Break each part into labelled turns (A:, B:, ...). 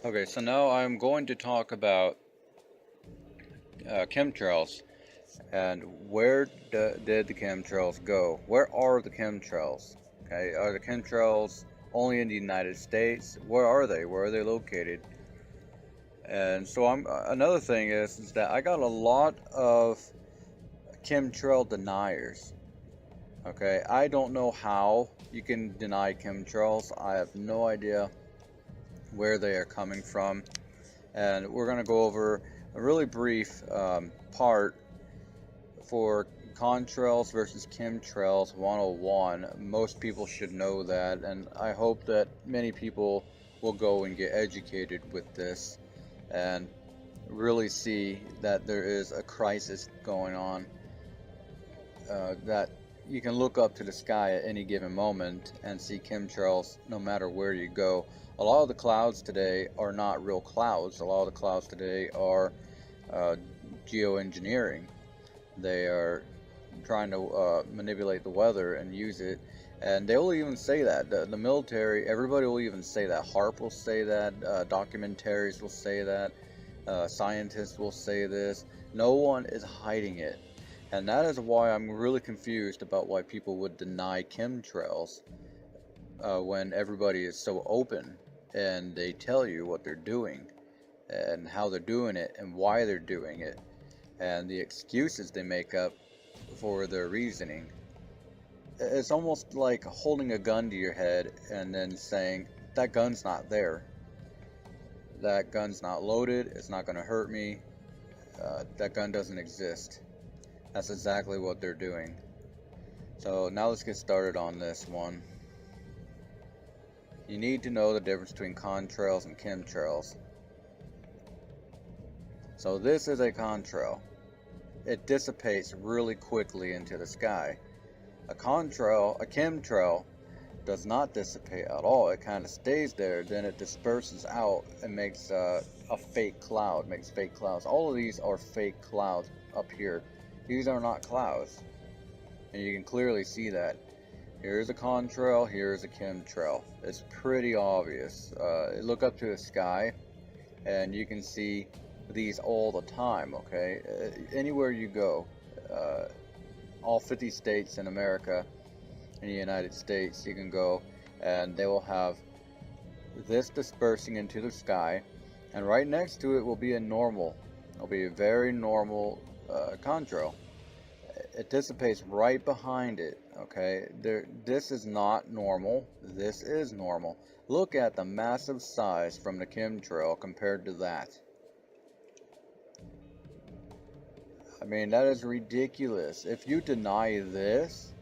A: Okay, so now I'm going to talk about chemtrails and where did the chemtrails go? Where are the chemtrails? Okay, are the chemtrails only in the United States? Where are they? Where are they located? And so another thing is that I got a lot of chemtrail deniers. Okay, I don't know how you can deny chemtrails. I have no idea where they are coming from. And we're going to go over a really brief part for contrails versus chemtrails 101. Most people should know that, and I hope that many people will go and get educated with this and really see that there is a crisis going on, that you can look up to the sky at any given moment and see chemtrails no matter where you go. A lot of the clouds today are not real clouds. A lot of the clouds today are geoengineering. They are trying to manipulate the weather and use it, and they will even say that. The military, everybody will even say that. HARP will say that, documentaries will say that, scientists will say this. No one is hiding it. And that is why I'm really confused about why people would deny chemtrails when everybody is so open and they tell you what they're doing and how they're doing it and why they're doing it and the excuses they make up for their reasoning. It's almost like holding a gun to your head and then saying, that gun's not there. That gun's not loaded. It's not going to hurt me. That gun doesn't exist. That's exactly what they're doing. So now let's get started on this one. You need to know the difference between contrails and chemtrails. So this is a contrail. It dissipates really quickly into the sky. A chemtrail, does not dissipate at all. It kind of stays there, then it disperses out and makes a fake cloud, makes fake clouds. All of these are fake clouds up here. These are not clouds, and you can clearly see that. Here's a contrail, here's a chemtrail. It's pretty obvious. Look up to the sky, and you can see these all the time, okay? Anywhere you go, all 50 states in America, in the United States, you can go, and they will have this dispersing into the sky, and right next to it will be it'll be a very normal contrail. It dissipates right behind it, okay? This is not normal. This is normal. Look at the massive size from the chemtrail compared to that. I mean, that is ridiculous. If you deny this,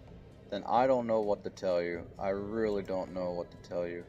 A: then I don't know what to tell you. I really don't know what to tell you.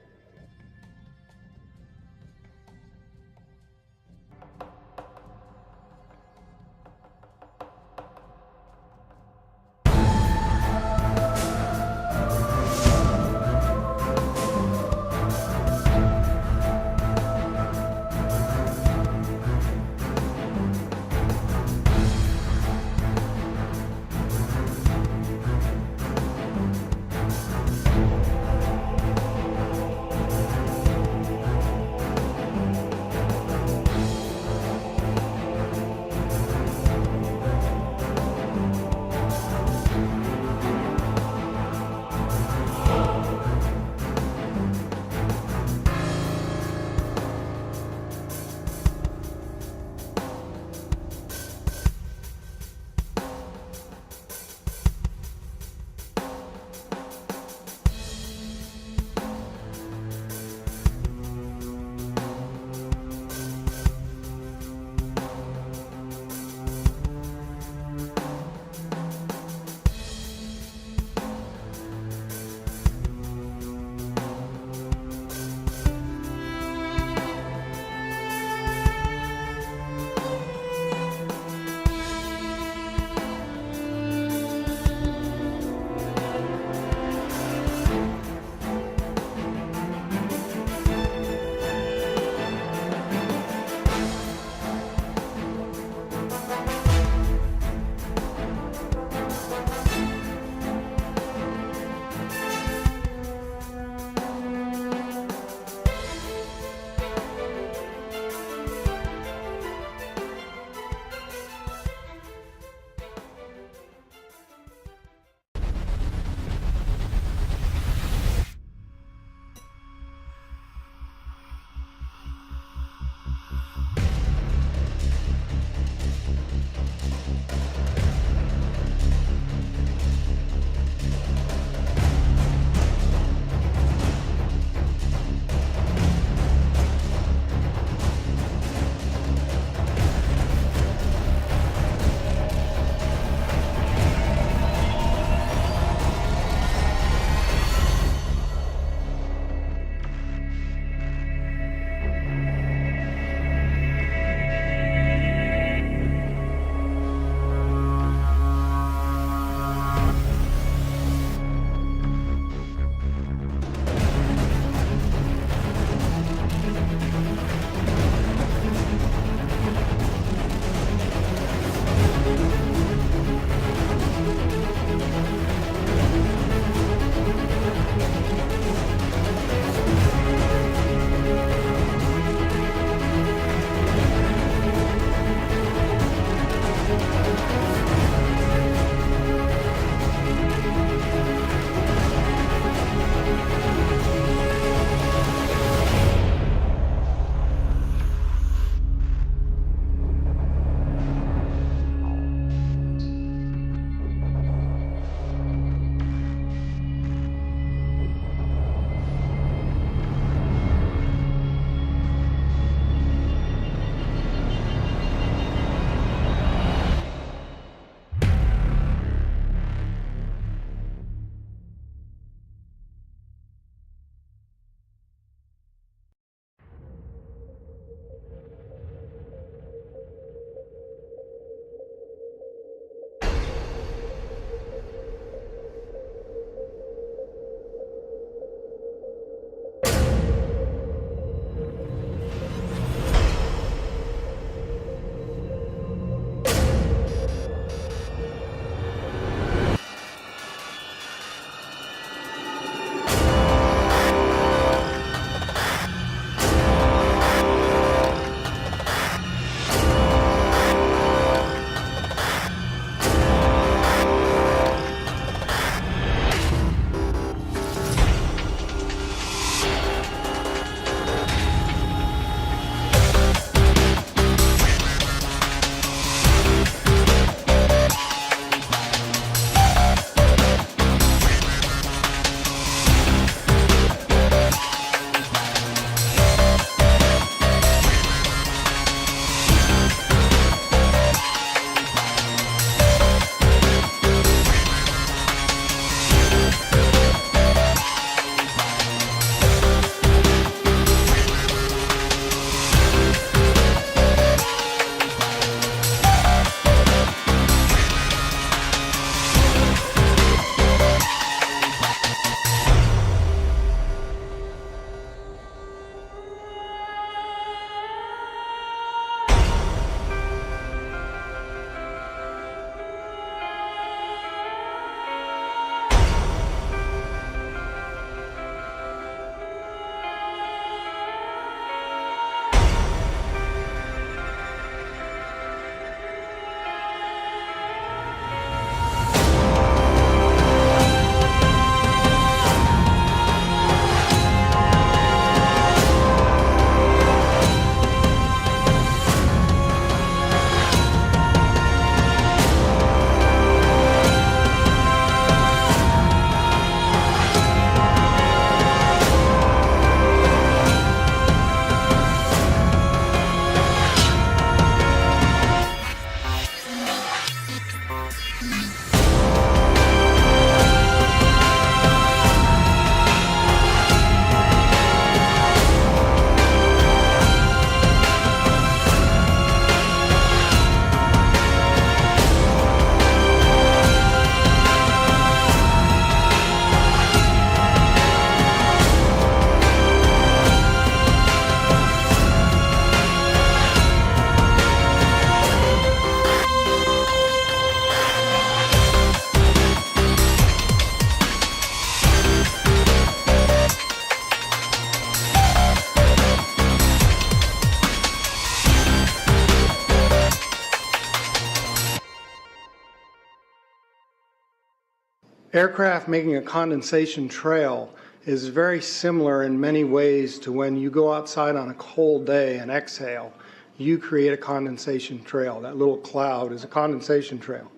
B: Aircraft making a condensation trail is very similar in many ways to when you go outside on a cold day and exhale. You create a condensation trail. That little cloud is a condensation trail.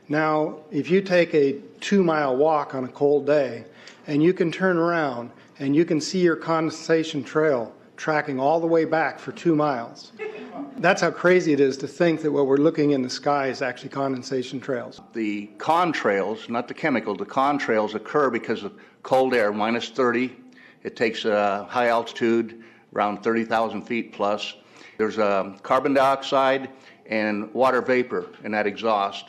B: Now, if you take a 2-mile walk on a cold day and you can turn around and you can see your condensation trail tracking all the way back for 2 miles. That's how crazy it is to think that what we're looking in the sky is actually condensation trails.
C: The contrails, not the chemical, the contrails occur because of cold air, minus 30. It takes high altitude, around 30,000 feet plus. There's carbon dioxide and water vapor in that exhaust.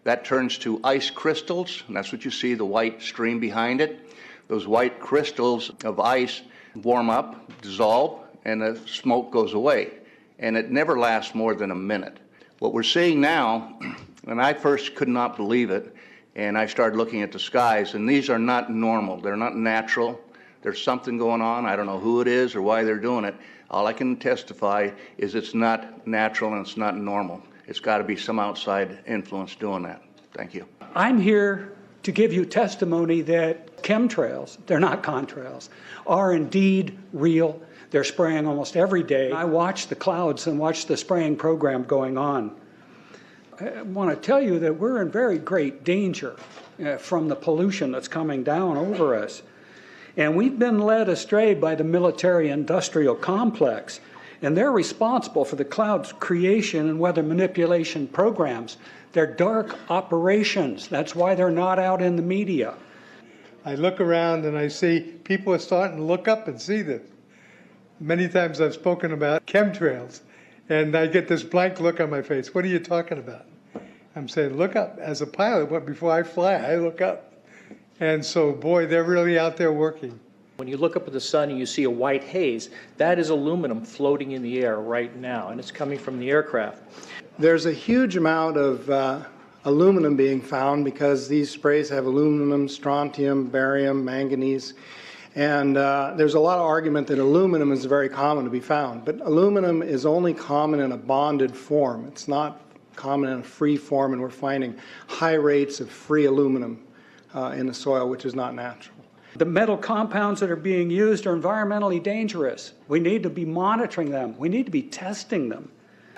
C: That turns to ice crystals, and that's what you see, the white stream behind it. Those white crystals of ice warm up, dissolve, and the smoke goes away. And it never lasts more than a minute. What we're seeing now, and I first could not believe it, and I started looking at the skies, and these are not normal. They're not natural. There's something going on. I don't know who it is or why they're doing it. All I can testify is it's not natural and it's not normal. It's got to be some outside influence doing that. Thank you.
D: I'm here to give you testimony that chemtrails, they're not contrails, are indeed real. They're spraying almost every day. I watch the clouds and watch the spraying program going on. I want to tell you that we're in very great danger from the pollution that's coming down over us. And we've been led astray by the military-industrial complex, and they're responsible for the cloud's creation and weather manipulation programs. They're dark operations. That's why they're not out in the media.
B: I look around and I see people are starting to look up and see this. Many times I've spoken about chemtrails, and I get this blank look on my face. What are you talking about? I'm saying, look up. As a pilot, before I fly, I look up. And so, boy, they're really out there working.
E: When you look up at the sun and you see a white haze, that is aluminum floating in the air right now, and it's coming from the aircraft.
B: There's a huge amount of aluminum being found because these sprays have aluminum, strontium, barium, manganese. And there's a lot of argument that aluminum is very common to be found. But aluminum is only common in a bonded form. It's not common in a free form, and we're finding high rates of free aluminum in the soil, which is not natural.
D: The metal compounds that are being used are environmentally dangerous. We need to be monitoring them. We need to be testing them.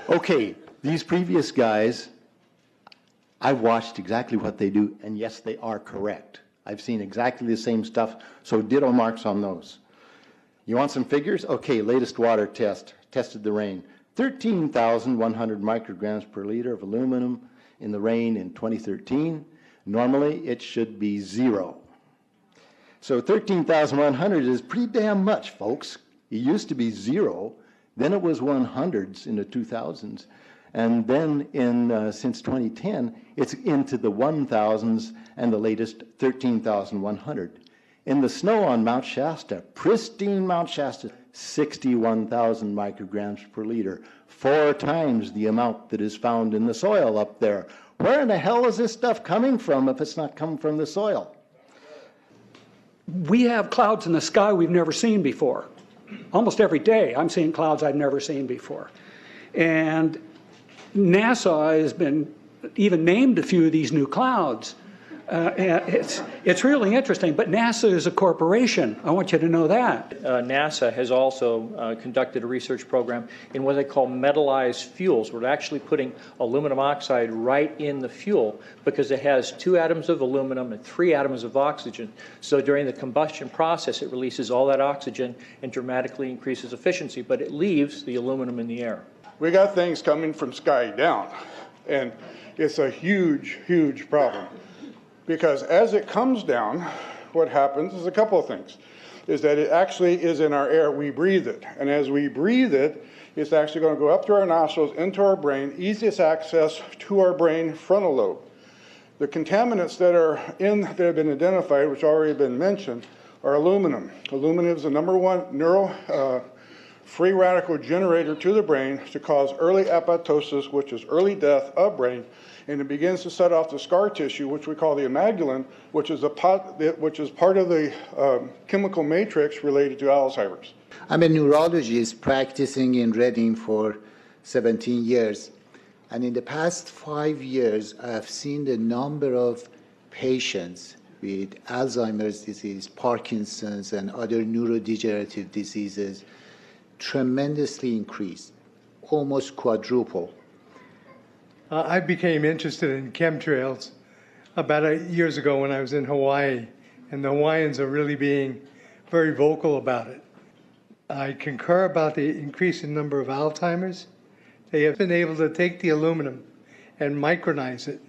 F: Okay, these previous guys, I've watched exactly what they do, and yes, they are correct. I've seen exactly the same stuff, so ditto marks on those. You want some figures? Okay, latest water test, tested the rain. 13,100 micrograms per liter of aluminum in the rain in 2013. Normally, it should be 0. So 13,100 is pretty damn much, folks. It used to be 0, then it was 100s in the 2000s, and then since 2010, it's into the 1,000s and the latest 13,100. In the snow on Mount Shasta, pristine Mount Shasta, 61,000 micrograms per liter, 4 times the amount that is found in the soil up there. Where in the hell is this stuff coming from if it's not coming from the soil?
D: We have clouds in the sky we've never seen before. Almost every day I'm seeing clouds I've never seen before. And NASA has been even named a few of these new clouds. It's really interesting, but NASA is a corporation. I want you to know that.
E: NASA has also conducted a research program in what they call metallized fuels. We're actually putting aluminum oxide right in the fuel because it has 2 atoms of aluminum and 3 atoms of oxygen. So during the combustion process, it releases all that oxygen and dramatically increases efficiency, but it leaves the aluminum in the air.
G: We got things coming from sky down, and it's a huge, huge problem. Because as it comes down, what happens is a couple of things. Is that it actually is in our air, we breathe it. And as we breathe it, it's actually going to go up through our nostrils, into our brain, easiest access to our brain frontal lobe. The contaminants that have been identified, which already been mentioned, are aluminum. Aluminum is the #1 free radical generator to the brain to cause early apoptosis, which is early death of brain, and it begins to set off the scar tissue, which we call the amygdalin, which is part of the chemical matrix related to Alzheimer's.
H: I'm a neurologist practicing in Reading for 17 years, and in the past 5 years, I have seen the number of patients with Alzheimer's disease, Parkinson's, and other neurodegenerative diseases tremendously increased, almost quadruple.
I: I became interested in chemtrails about 8 years ago when I was in Hawaii, and the Hawaiians are really being very vocal about it. I concur about the increasing number of Alzheimer's. They have been able to take the aluminum and micronize it,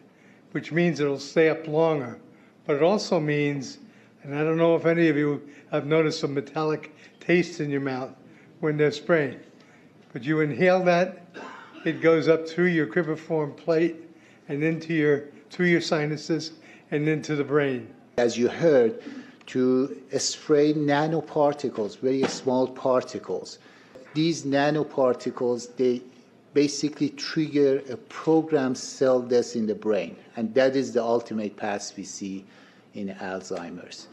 I: which means it'll stay up longer. But it also means, and I don't know if any of you have noticed some metallic taste in your mouth when they're spraying, but you inhale that, it goes up through your cribriform plate and through your sinuses and into the brain.
H: As you heard, to spray nanoparticles, very small particles. These nanoparticles, they basically trigger a programmed cell death in the brain, and that is the ultimate path we see in Alzheimer's.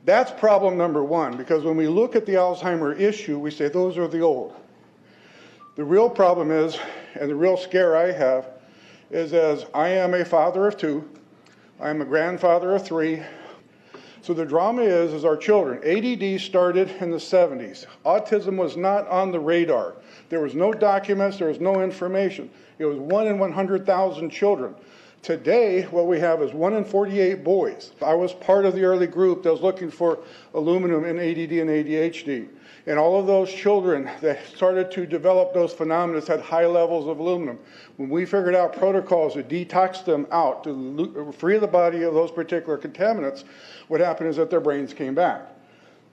G: That's problem number one, because when we look at the Alzheimer issue, we say those are the old. The real problem is, and the real scare I have, is as I am a father of 2, I'm a grandfather of 3. So the drama is our children. ADD started in the 70s. Autism was not on the radar. There was no documents, there was no information. It was 1 in 100,000 children. Today, what we have is 1 in 48 boys. I was part of the early group that was looking for aluminum in ADD and ADHD. And all of those children that started to develop those phenomena had high levels of aluminum. When we figured out protocols to detox them out, to free the body of those particular contaminants, what happened is that their brains came back.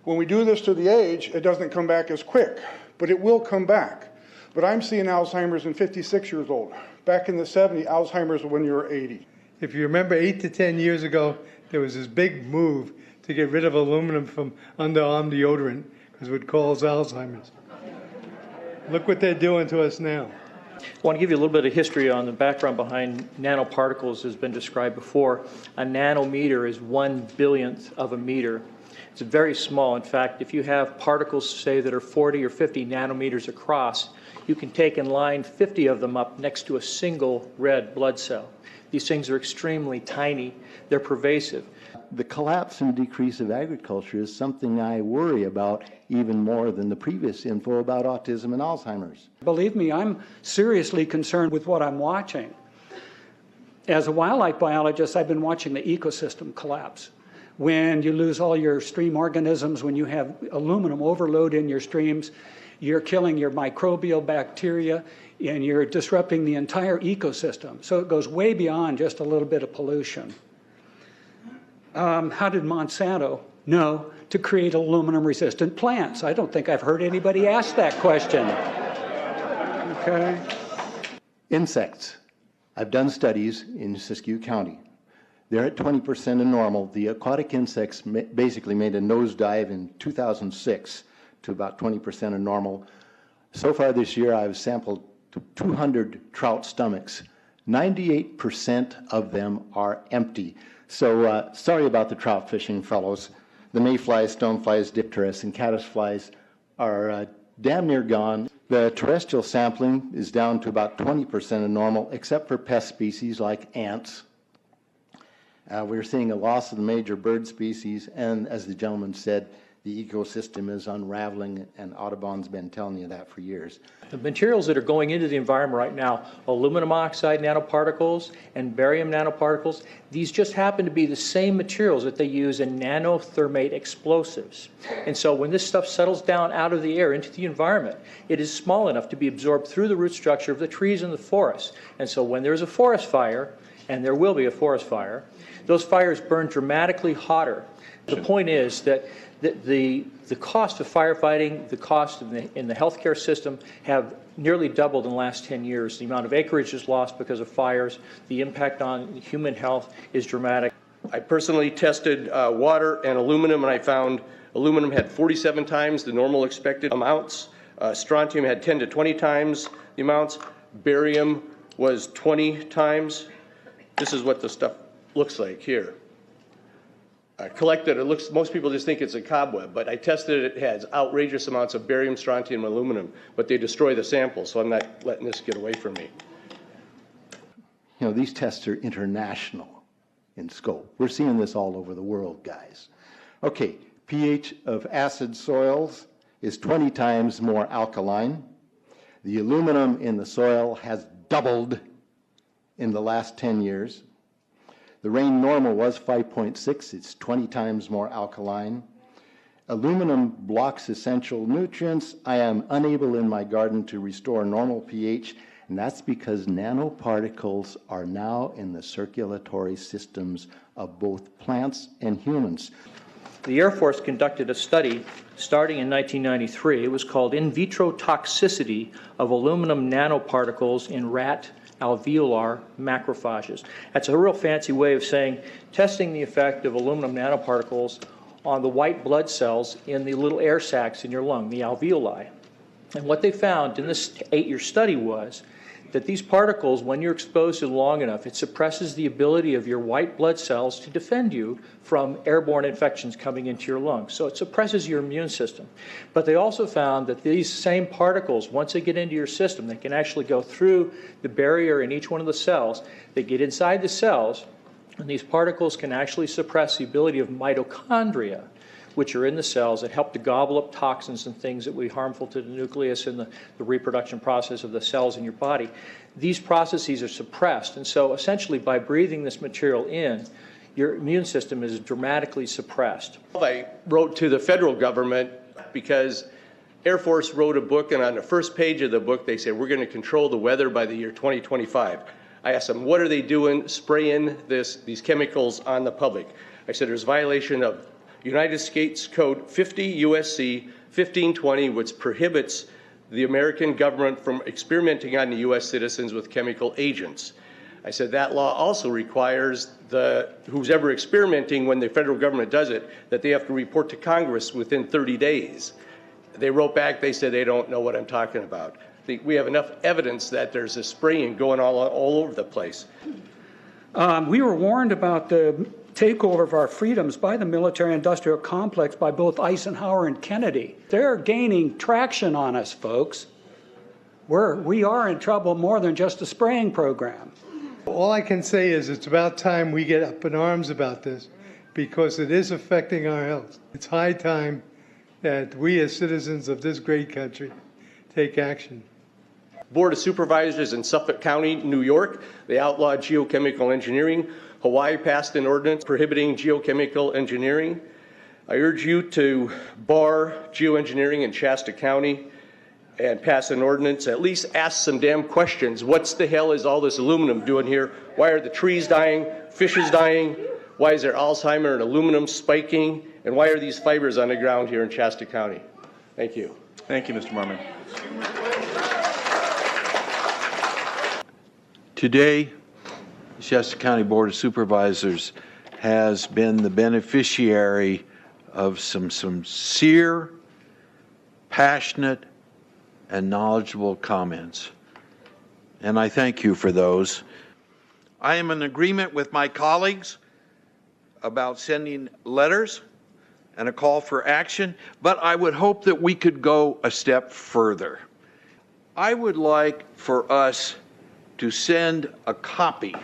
G: When we do this to the age, it doesn't come back as quick, but it will come back. But I'm seeing Alzheimer's in 56 years old. Back in the 70s, Alzheimer's when you were 80.
I: If you remember 8 to 10 years ago, there was this big move to get rid of aluminum from underarm deodorant because it would cause Alzheimer's. Look what they're doing to us now.
E: I want to give you a little bit of history on the background behind nanoparticles has been described before. A nanometer is 1/1000th of a meter. It's very small. In fact, if you have particles, say, that are 40 or 50 nanometers across, you can take and line 50 of them up next to a single red blood cell. These things are extremely tiny. They're pervasive.
F: The collapse and decrease of agriculture is something I worry about even more than the previous info about autism and Alzheimer's.
D: Believe me, I'm seriously concerned with what I'm watching. As a wildlife biologist, I've been watching the ecosystem collapse. When you lose all your stream organisms, when you have aluminum overload in your streams, you're killing your microbial bacteria and you're disrupting the entire ecosystem. So it goes way beyond just a little bit of pollution. How did Monsanto know to create aluminum-resistant plants? I don't think I've heard anybody ask that question. Okay.
F: Insects. I've done studies in Siskiyou County. They're at 20% of normal. The aquatic insects basically made a nosedive in 2006 to about 20% of normal. So far this year, I've sampled 200 trout stomachs. 98% of them are empty. So sorry about the trout fishing, fellows. The mayflies, stoneflies, dipterus, and caddisflies are damn near gone. The terrestrial sampling is down to about 20% of normal, except for pest species like ants. We're seeing a loss of the major bird species, and as the gentleman said, the ecosystem is unraveling, and Audubon's been telling you that for years.
E: The materials that are going into the environment right now, aluminum oxide nanoparticles and barium nanoparticles, these just happen to be the same materials that they use in nanothermate explosives. And so when this stuff settles down out of the air into the environment, it is small enough to be absorbed through the root structure of the trees in the forest. And so when there's a forest fire, and there will be a forest fire, those fires burn dramatically hotter. The point is that the cost of firefighting, the cost in the healthcare system have nearly doubled in the last 10 years. The amount of acreage is lost because of fires. The impact on human health is dramatic.
J: I personally tested water and aluminum, and I found aluminum had 47 times the normal expected amounts. Strontium had 10 to 20 times the amounts. Barium was 20 times. This is what the stuff looks like here. Collected, it looks, most people just think it's a cobweb, but I tested it, it has outrageous amounts of barium, strontium, and aluminum, but they destroy the sample, so I'm not letting this get away from me.
F: You know, these tests are international. in scope. We're seeing this all over the world, guys. Okay, pH of acid soils is 20 times more alkaline. The aluminum in the soil has doubled in the last 10 years. The rain normal was 5.6. It's 20 times more alkaline. Aluminum blocks essential nutrients. I am unable in my garden to restore normal pH, and that's because nanoparticles are now in the circulatory systems of both plants and humans.
E: The Air Force conducted a study starting in 1993. It was called In Vitro Toxicity of Aluminum Nanoparticles in Rat Alveolar Macrophages. That's a real fancy way of saying testing the effect of aluminum nanoparticles on the white blood cells in the little air sacs in your lung, the alveoli. And what they found in this 8-year study was that these particles, when you're exposed to them long enough, it suppresses the ability of your white blood cells to defend you from airborne infections coming into your lungs. So it suppresses your immune system. But they also found that these same particles, once they get into your system, they can actually go through the barrier in each one of the cells. They get inside the cells, and these particles can actually suppress the ability of mitochondria, which are in the cells that help to gobble up toxins and things that would be harmful to the nucleus and the reproduction process of the cells in your body. These processes are suppressed, and so essentially by breathing this material in, your immune system is dramatically suppressed.
J: I wrote to the federal government because Air Force wrote a book, and on the first page of the book they said, we're going to control the weather by the year 2025. I asked them, what are they doing spraying these chemicals on the public? I said, there's violation of United States Code 50 USC 1520, which prohibits the American government from experimenting on the U.S. citizens with chemical agents. I said that law also requires who's ever experimenting, when the federal government does it, that they have to report to Congress within 30 days. They wrote back, they said they don't know what I'm talking about. We have enough evidence that there's a spraying going all over the place.
D: We were warned about the takeover of our freedoms by the military-industrial complex by both Eisenhower and Kennedy. They're gaining traction on us, folks. We are in trouble more than just a spraying program.
I: All I can say is it's about time we get up in arms about this, because it is affecting our health. It's high time that we as citizens of this great country take action.
J: Board of Supervisors in Suffolk County, New York, they outlawed geochemical engineering. Hawaii passed an ordinance prohibiting geochemical engineering. I urge you to bar geoengineering in Shasta County and pass an ordinance. At least ask some damn questions. What the hell is all this aluminum doing here? Why are the trees dying, fishes dying? Why is there Alzheimer and aluminum spiking? And why are these fibers on the ground here in Shasta County? Thank you.
K: Thank you, Mr. Marmon. Today, the Shasta County Board of Supervisors has been the beneficiary of some sincere, passionate, and knowledgeable comments. And I thank you for those. I am in agreement with my colleagues about sending letters and a call for action, but I would hope that we could go a step further. I would like for us to send a copy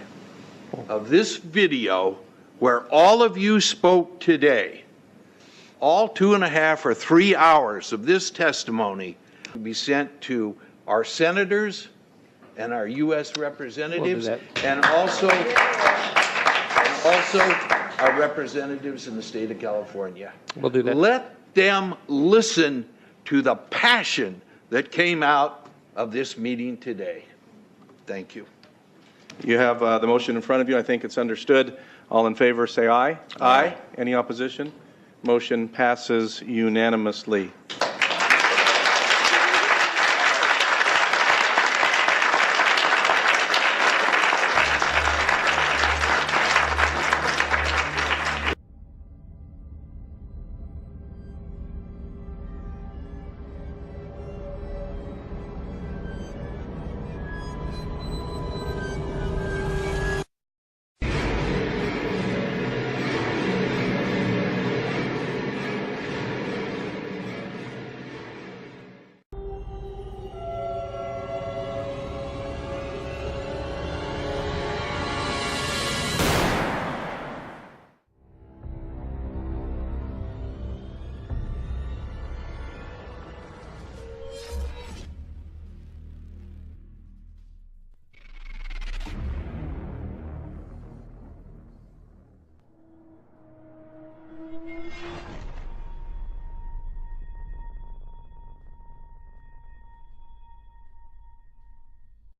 K: of this video where all of you spoke today, all 2.5 or 3 hours of this testimony, to be sent to our senators and our U.S. representatives, and also our representatives in the state of California.
J: We'll do that.
K: Let them listen to the passion that came out of this meeting today. Thank you.
L: You have the motion in front of you. I think it's understood. All in favor, say aye. Aye. Any opposition? Motion passes unanimously.